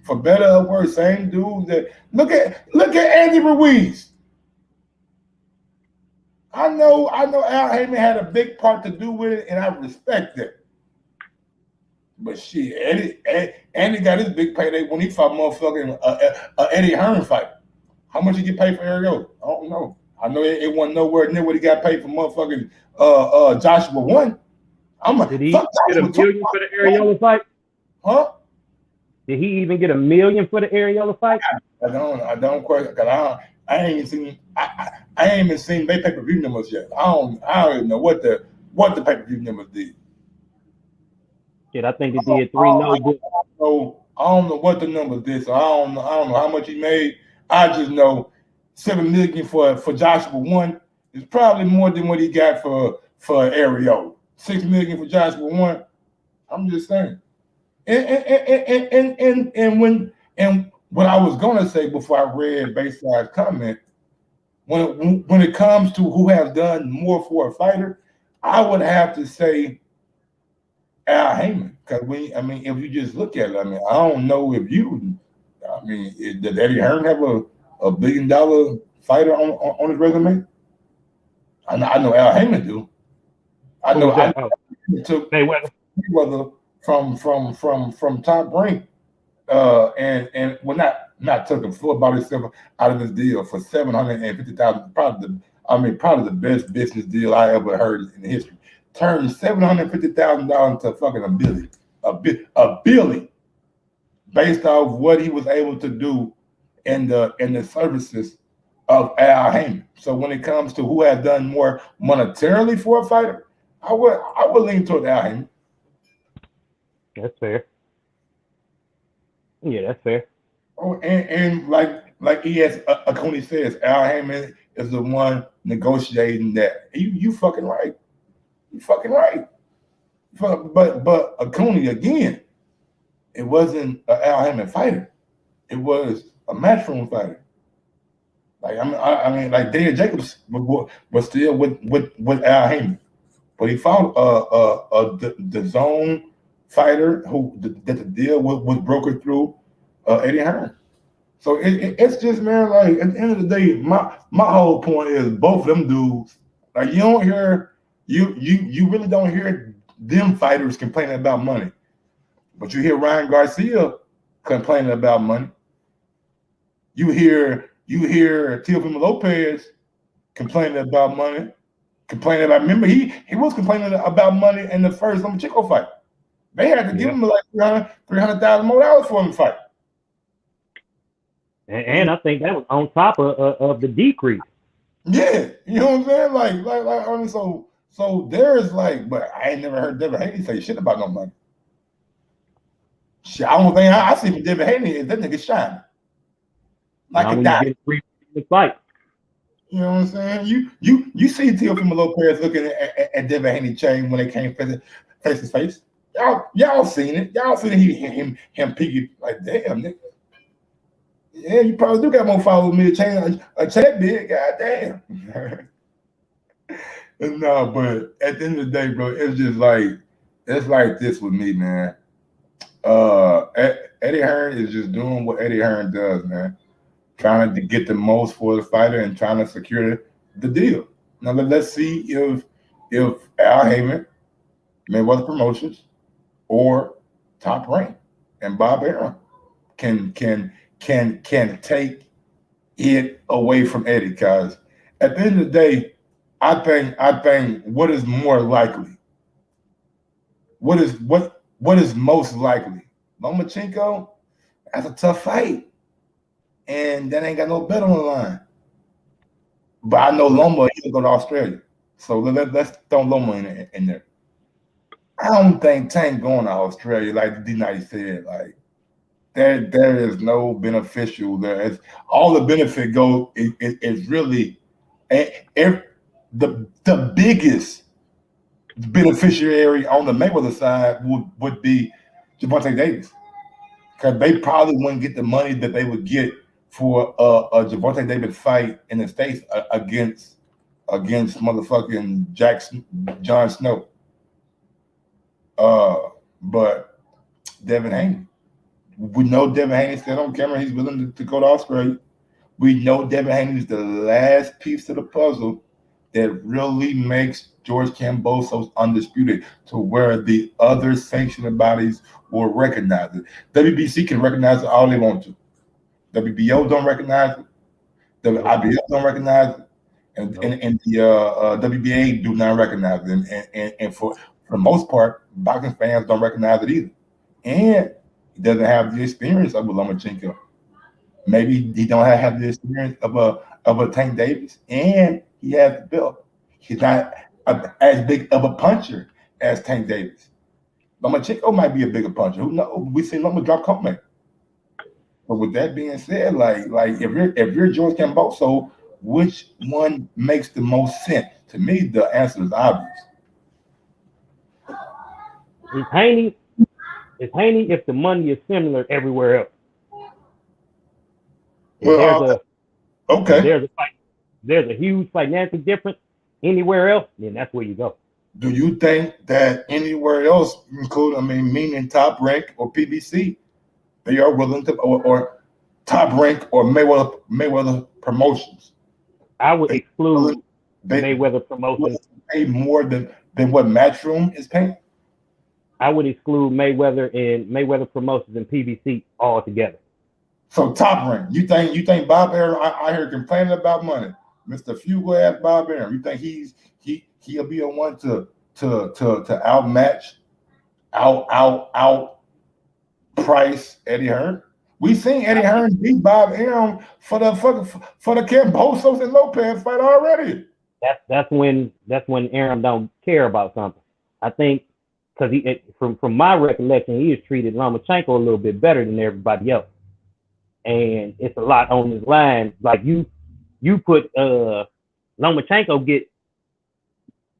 For better or worse, same dude that look at Andy Ruiz. I know Al Heyman had a big part to do with it, and I respect that. But shit, Andy got his big payday when he fought motherfucking Eddie Hearn fight. How much he get paid for Areola? I don't know. I know it wasn't nowhere near what he got paid for motherfucking Joshua 1. Did he get $1 million for the Areola fight? Huh? Did he even get $1 million for the Areola fight? I don't quite, cause I ain't even seen their pay-per-view numbers yet. I don't even know what the pay-per-view numbers did. Shit, I think it did 3 no good. I don't know what the numbers did, so I don't know how much he made. I just know $7 million for Joshua 1 is probably more than what he got for Areola. $6 million for Joshua 1. I'm just saying. And what I was gonna say before I read Bayside's comment, when it comes to who has done more for a fighter, I would have to say Al Heyman, because if you just look at it, I don't know if did Eddie Hearn have a $1 billion fighter on his resume? I know Al Heyman do. I took Mayweather from Top Rank, and not took him full about himself out of his deal for $750,000. Probably the best business deal I ever heard in history. Turned $750,000 into fucking a billion, based off what he was able to do in the services of Al Heyman. So when it comes to who has done more monetarily for a fighter, I would lean toward Al Heyman. That's fair. Yeah, that's fair. Oh, and like Acuni says, Al Heyman is the one negotiating that. You fucking right. You fucking right. But Acuni, again, it wasn't an Al Heyman fighter. It was a matchroom fighter. Like Dan Jacobs was still with Al Heyman, but he fought the zone fighter that the deal was brokered through Eddie Hearn. So it's just, man, like at the end of the day, my whole point is both of them dudes. Like you don't hear you really don't hear them fighters complaining about money, but you hear Ryan Garcia complaining about money. You hear Teofimo Lopez complaining about money. Remember he was complaining about money in the first Lomachenko fight. They had to give him like $300,000 more for him to fight. And I think that was on top of the decrease. Yeah, you know what I'm saying? Like I mean, so there is like, but I ain't never heard Devin Haney say shit about no money. Shit, I don't think I see from Devin Haney is that nigga shining like a guy. Fight. You know what I'm saying? You see Teofimo Lopez looking at Devin Haney chain when they came face to face. Y'all seen it. Y'all seen him peeking like, damn nigga. Yeah, you probably do got more followers than me to change a check big. God damn. No, but at the end of the day, bro, it's like this with me, man. Eddie Hearn is just doing what Eddie Hearn does, man. Trying to get the most for the fighter and trying to secure the deal. Now let's see if Al Heyman, Mayweather Promotions, or Top Rank and Bob Arum can take it away from Eddie. Because at the end of the day, I think what is more likely? What is most likely? Lomachenko, that's a tough fight. And that ain't got no bet on the line. But I know Loma, he'll go to Australia. So let's throw Loma in there. I don't think Tank going to Australia, like D90 said. Like there is no beneficial there. It's, all the benefit go is really the biggest beneficiary on the Mayweather side would be Gervonta Davis, because they probably wouldn't get the money that they would get for a Gervonta Davis fight in the States against motherfucking Jon Snow. But Devin Haney, we know Devin Haney said on camera he's willing to go to Australia. We know Devin Haney is the last piece of the puzzle that really makes George Kambosos undisputed, to where the other sanctioning bodies will recognize it. WBC can recognize it all they want to. WBO don't recognize it. WIBF don't recognize it. And the WBA do not recognize it. And for the most part, boxing fans don't recognize it either. And he doesn't have the experience of a Lomachenko. Maybe he don't have the experience of a Tank Davis, and he has the belt. He's not as big of a puncher as Tank Davis. Lomachenko might be a bigger puncher. Who knows? We've seen Loma drop Coleman. But with that being said, like if you're George Kambosos, which one makes the most sense? To me, the answer is obvious. Is Haney if the money is similar everywhere else? Well, there's a huge financial difference anywhere else, then that's where you go. Do you think that anywhere else, meaning Top Rank or PBC, they are willing to, or Top Rank or Mayweather Promotions? I would exclude Mayweather Promotions. Pay more than what Matchroom is paying? I would exclude Mayweather and Mayweather Promotions and PBC altogether. So Top Rank, you think Bob Arum? I hear complaining about money, Mr. Fugler asked Bob Arum. You think he'll be a one to outmatch, out price Eddie Hearn? We seen Eddie Hearn beat Bob Arum for the Kambosos and Lopez fight already. That's when Arum don't care about something. I think because from my recollection, he has treated Lomachenko a little bit better than everybody else. And it's a lot on his line. Like you put Lomachenko get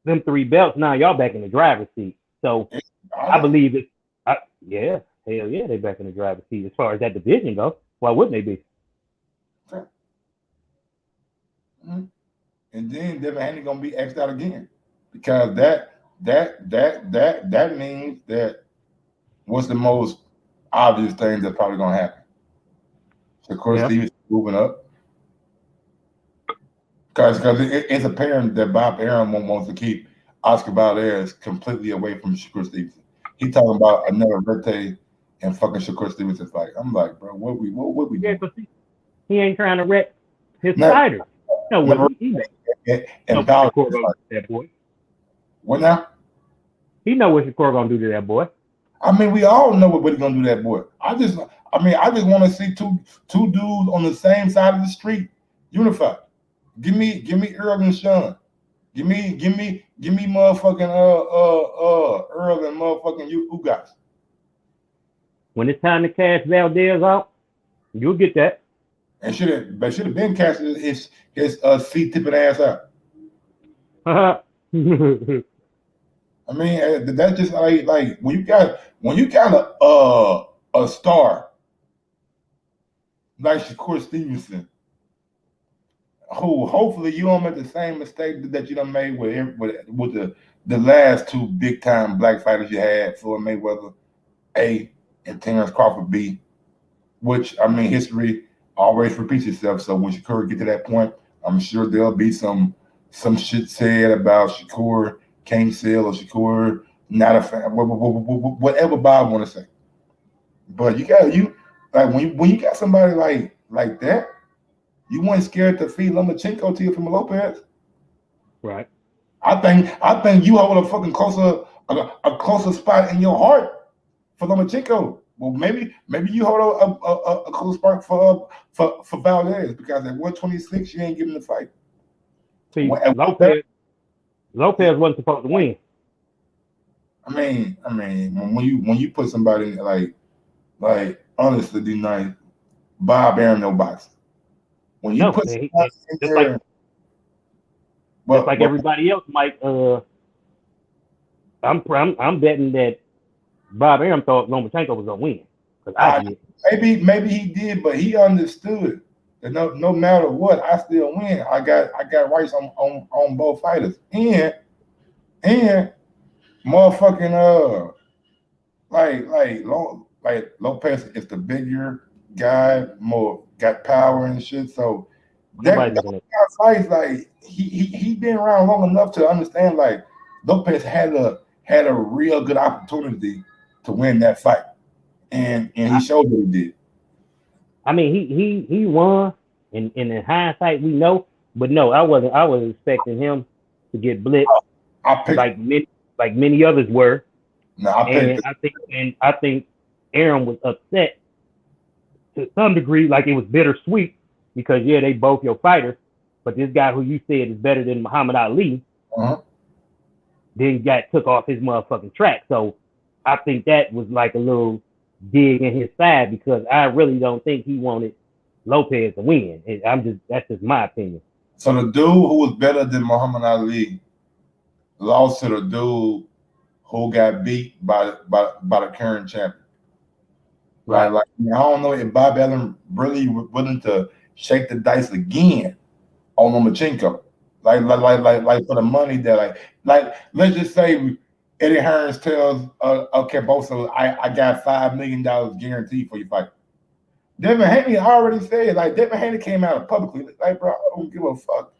them 3 belts. Now y'all back in the driver's seat. So I believe it. Yeah, hell yeah, they back in the driver's seat as far as that division goes. Why wouldn't they be? Mm-hmm. And then Devin Haney gonna be X'd out again, because that means that what's the most obvious thing that's probably gonna happen? Of course, Stevens moving up, because it's apparent that Bob Arum wants to keep Oscar Valdez completely away from Shakur Stevenson. He talking about another Verte and fucking Shakur Stevenson fight. I'm like, bro, what we do? But he ain't trying to wreck his fighters. No, that boy. What now? He know what Shakur gonna do to that boy. I mean, we all know what he's gonna do that boy. I just want to see two dudes on the same side of the street unified. Give me Earl and Sean. Give me motherfucking Earl and motherfucking you guys. When it's time to cash Valdez out, you'll get that. And should have been casting his seat tipping ass out. I mean, that's just like when you got a star like Shakur Stevenson, who hopefully you don't make the same mistake that you done made with the last two big time black fighters you had, Floyd Mayweather A and Terrence Crawford B, which I mean history always repeats itself. So when Shakur get to that point, I'm sure there'll be some shit said about Shakur can't sell or Shakur not a fan, whatever Bob want to say. But you like when you got somebody like that, you weren't scared to feed Lomachenko to you from Lopez. Right. I think you hold a fucking closer spot in your heart for Lomachenko. Well, maybe you hold a close spot for Valdez because at 126 you ain't giving the fight. See, Lopez wasn't supposed to win. I mean, when you put somebody like honestly, be nice, Bob Arum no boxing. When you put somebody in there, just like everybody else, Mike. I'm betting that Bob Arum thought Lomachenko was gonna win. Maybe he did, but he understood that no matter what, I still win. I got rights on both fighters, and motherfucking like Lopez is the bigger guy, more got power and shit. So that fights like he been around long enough to understand like Lopez had a real good opportunity to win that fight, and he showed that he did. I mean, he won, and in hindsight we know, but no, I wasn't expecting him to get blitzed like many others were. No, I think Arum was upset to some degree, like it was bittersweet because they both your fighters, but this guy who you said is better than Muhammad Ali, then took off his motherfucking track. So I think that was like a little dig in his side because I really don't think he wanted Lopez to win. That's just my opinion. So the dude who was better than Muhammad Ali lost to the dude who got beat by the current champion. Right. Like I don't know if Bob Arum really was willing to shake the dice again on Lomachenko. Like for the money that like let's just say Eddie Hearn tells Kambosos, I got $5 million guaranteed for your fight. Devin Haney already said, like Devin Haney came out publicly, like, bro, I don't give a fuck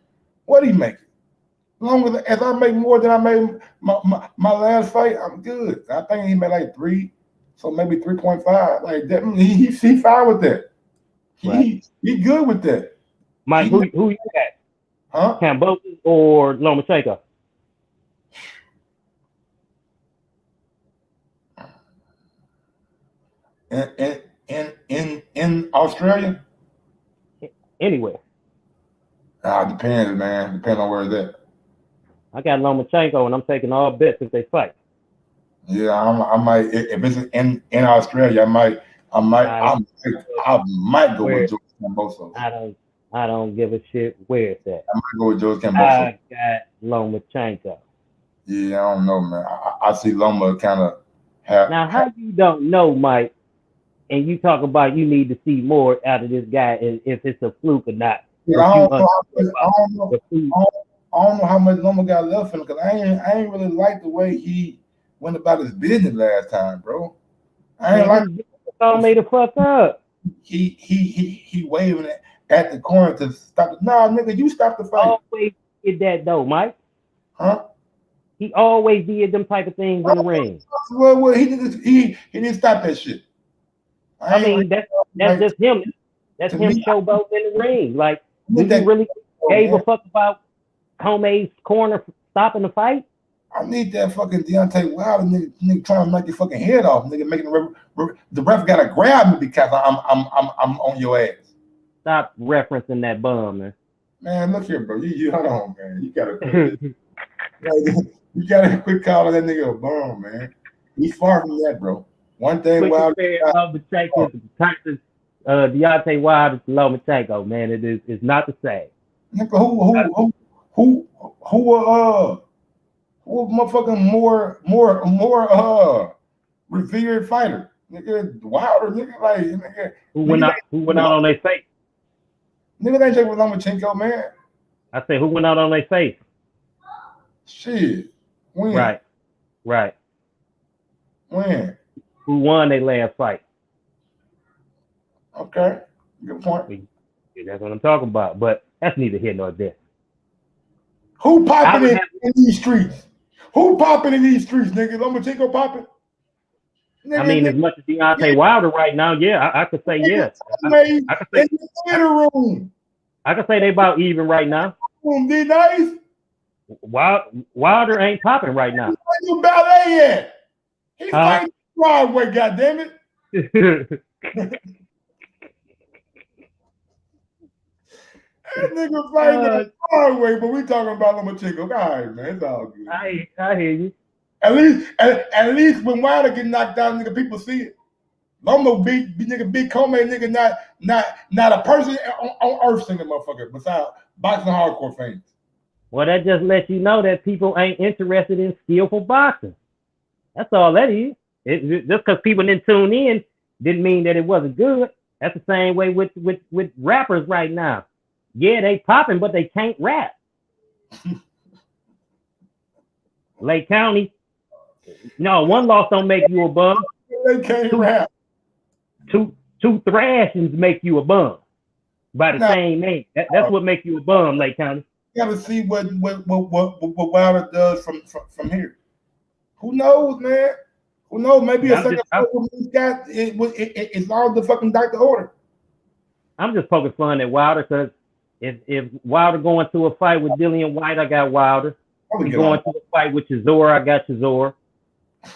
what he makes. As long as I make more than I made my last fight, I'm good. I think he made like 3, so maybe 3.5. Like that, he fine with that. He good with that. Mike, who you got? Huh? Kambosos or Lomachenko? In Australia? Anywhere. Depends, man. Depends on where it's at. I got Lomachenko, and I'm taking all bets if they fight. Yeah, I might. If it's in Australia, I might go with George Kambosos. I don't give a shit where it's at. I might go with George Kambosos. I got Lomachenko. Yeah, I don't know, man. I see Loma kind of have. Now, how you don't know, Mike, and you talk about you need to see more out of this guy, if it's a fluke or not. Yeah, I don't know how much Loma got left in him because I ain't really like the way he went about his business last time, bro. I ain't like. All made a fuck up. He waving at the corner to stop it. Nah, nigga, you stop the fight. Always did that though, Mike. Huh? He always did them type of things in the ring. Well, he didn't stop that shit. I mean, that's just him. That's him showboating in the ring. Like, do you really gave a fuck about Come's corner stopping the fight? I need that fucking Deontay Wilder nigga trying to knock your fucking head off, nigga. Making the ref gotta grab me because I'm on your ass. Stop referencing that bum, man. Man, look here, bro. You hold on, man. You gotta quit. You gotta quit calling that nigga a bum, man. He's far from that, bro. One thing Quick Wilder. Lomachenko versus Deontay Wilder to Lomachenko, man. It's not the same. Nigga, who motherfucking more revered fighter? Nigga, Wilder, nigga, like nigga. Who went out on their face? Nigga, they ain't with Lomachenko, man. I said who went out on their face? Shit. When? Right. When? Who won their last fight? Okay. Good point. That's what I'm talking about. But that's neither here nor there. Who popping in these streets? Who popping in these streets, nigga? Lomachenko popping? Nigga, I mean, as much as Deontay Wilder right now, yeah, I could say yes. I could say, in the room. I could say they about even right now. Be nice. Wilder ain't popping right now. He's fighting ballet yet. He's fighting Broadway, goddammit. That nigga fighting Broadway, but we talking about Lomachenko. All right, man, it's all good. I hear you. At least when Wilder get knocked out, nigga, people see it. Lomo beat nigga big Comey, nigga, not a person on earth singing motherfucker besides boxing hardcore fans. Well, that just lets you know that people ain't interested in skillful boxing. That's all that is. Just because people didn't tune in didn't mean that it wasn't good. That's the same way with rappers right now. Yeah, they popping, but they can't rap. Lake County. No, one loss don't make you a bum. They can't rap. Two thrashings make you a bum. By the same name. That's what makes you a bum, Lake County. You gotta see what Wilder does from here. Who knows, man? Who knows? Maybe a second it's all the fucking doctor order. I'm just poking fun at Wilder because if Wilder going to a fight with Dillian White, I got Wilder. If he going to a fight with Chisora, I got Chisora.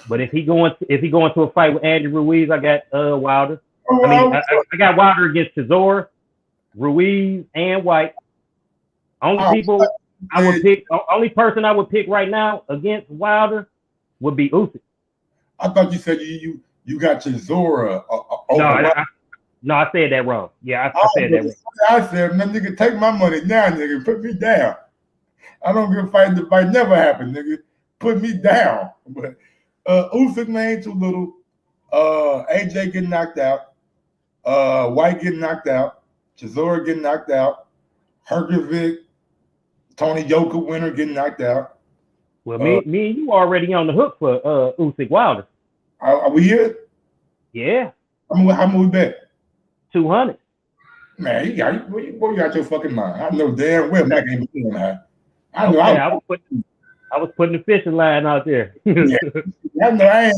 But if he going to a fight with Andrew Ruiz, I got Wilder. I got Wilder against Chisora, Ruiz, and White. Only person I would pick right now against Wilder would be Usyk. I thought you said you got Chisora. No, I said that wrong. Yeah, I said that wrong. I said, man, nigga, take my money now, nigga. Put me down. I don't give a fight. The fight never happened, nigga. Put me down. But Usyk, man, too little. AJ getting knocked out. White getting knocked out. Chisora getting knocked out. Hergovic, Tony Yoka winner getting knocked out. Well, me and you already on the hook for Usyk Wilder. Are we here? Yeah. How much we bet? 200. Man, you got your fucking mind. I know damn well Mac ain't doing that. I know. Okay, I was putting the fishing line out there. Yeah. I know. I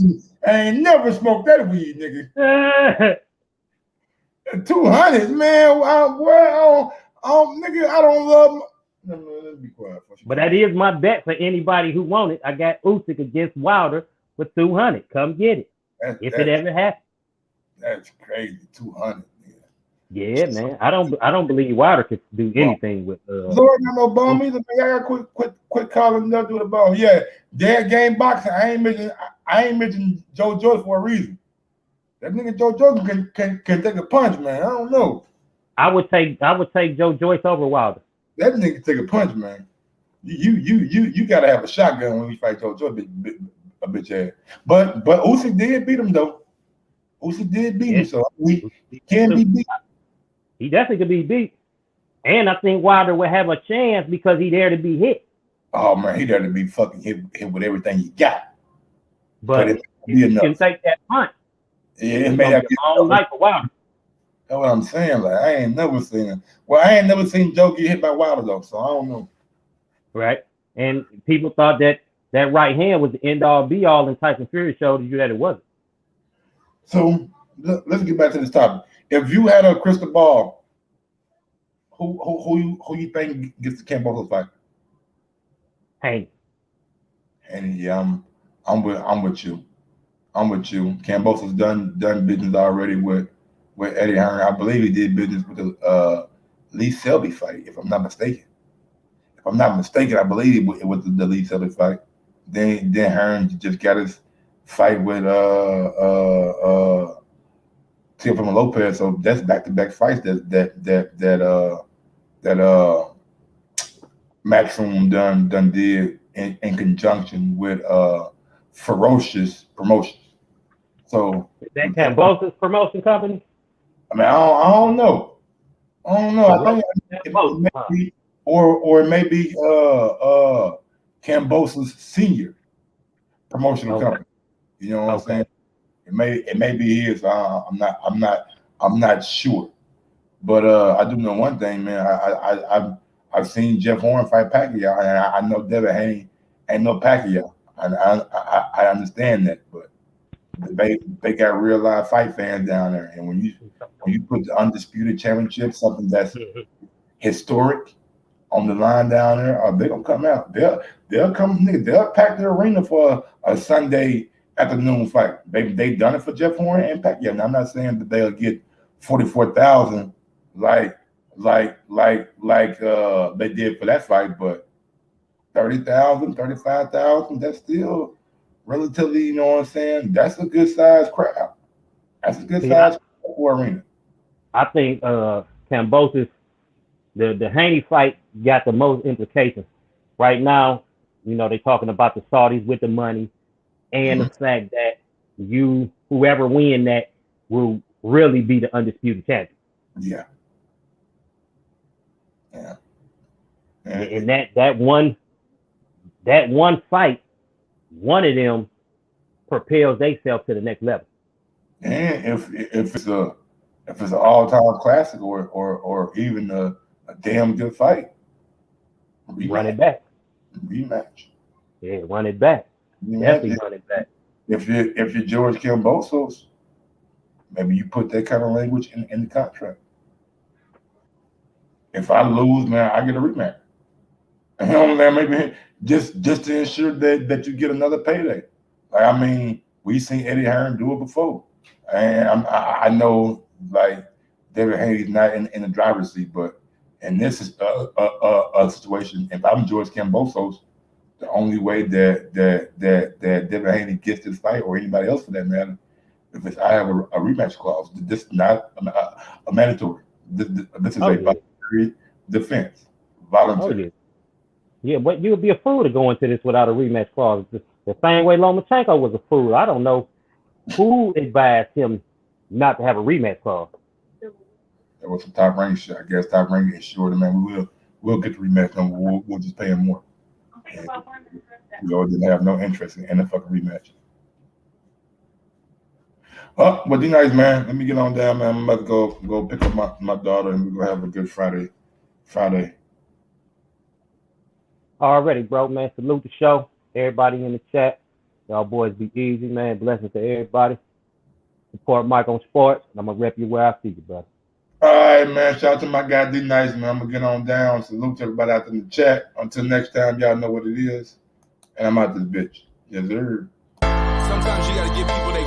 ain't never smoked that weed, nigga. 200, man. Nigga, I don't love. No, let's be quiet. But that is my bet for anybody who want it. I got Usyk against Wilder for 200. Come get it if it ever happens. That's crazy. 200. Yeah, man. I don't believe Wilder could do anything with. Lord, not no bum either. Man, I got quit calling nothing with a bum. Yeah, dead game boxing. I ain't mentioning Joe Joyce for a reason. That nigga Joe Joyce can take a punch, man. I don't know. I would take Joe Joyce over Wilder. That nigga take a punch, man. You gotta have a shotgun when we fight Joe Joyce, a bitch ass. But Usyk did beat him though. Usyk did beat him, so he can be beat. He definitely could be beat. And I think Wilder would have a chance because he there to be hit. Oh man, he there to be fucking hit with everything he got. But he can take that punch. Yeah, it may have a long night for Wilder. That's what I'm saying. Like I ain't never seen Joe get hit by Wilder though, so I don't know. Right. And people thought that right hand was the end all be all, and Tyson Fury showed you that it wasn't. So let's get back to this topic. If you had a crystal ball, who you think gets the Kambosos fight? Haney. And yeah, I'm with you. I'm with you. Kambosos done business already with Eddie Hearn. I believe he did business with the Lee Selby fight, if I'm not mistaken. If I'm not mistaken, I believe it was the Lee Selby fight. Then Hearn just got his fight with Teofimo Lopez. So that's back-to-back fights that Maximum done did in conjunction with Ferocious Promotions. So Is that Kambosos promotion company? I mean, I don't know. I don't know. I think it may be, or it may be Kambosos Senior Promotional Company. You know what I'm saying? It may be his. I'm not sure. But I do know one thing, man. I've seen Jeff Hearn fight Pacquiao, and I know Devin Haney ain't no Pacquiao. I understand that, but they got real live fight fans down there, and when you put the undisputed championship, something that's historic, on the line down there, they're gonna come out. They'll pack the arena for a Sunday afternoon fight. They done it for Jeff Hearn and Pacquiao. Now I'm not saying that they'll get 44,000 like they did for that fight, but 30,000, 35,000, that's still relatively, you know what I'm saying? That's a good size crowd. That's a good size for arena. I think Kambosos, the Haney fight got the most implications. Right now, you know, they're talking about the Saudis with the money and the fact that whoever win that will really be the undisputed champion. Yeah. And that one fight, one of them propels themselves to the next level. And if it's an all-time classic or even a damn good fight, run it back. Rematch. Yeah, run it back. Definitely run it back. If you're George Kambosos, maybe you put that kind of language in the contract. If I lose, man, I get a rematch. You know, maybe just to ensure that you get another payday. Like, I mean, we've seen Eddie Hearn do it before, and I know like David Haney's not in the driver's seat, but and this is a situation. If I'm George Kambosos, the only way that Devin Haney gets this fight, or anybody else for that matter, if I have a rematch clause. This is not a mandatory. This is a voluntary defense. Voluntary. Yeah, but you would be a fool to go into this without a rematch clause. The same way Lomachenko was a fool. I don't know who advised him not to have a rematch clause. That was some Top Rank shit. I guess Top Rank ensured, man, we'll get the rematch, and we'll just pay him more. We didn't have no interest in the fucking rematch. Oh, but D-Nice, man. Let me get on down, man. I'm about to go pick up my daughter, and we're gonna have a good Friday. Already, bro, man. Salute the show. Everybody in the chat. Y'all boys be easy, man. Blessings to everybody. Support Mike on sports. I'm gonna rep you where I see you, brother. All right, man. Shout out to my guy D-Nice, man. I'm gonna get on down. Salute to everybody out in the chat. Until next time, y'all know what it is. And I'm out this bitch. Yes, sir. Sometimes you gotta give people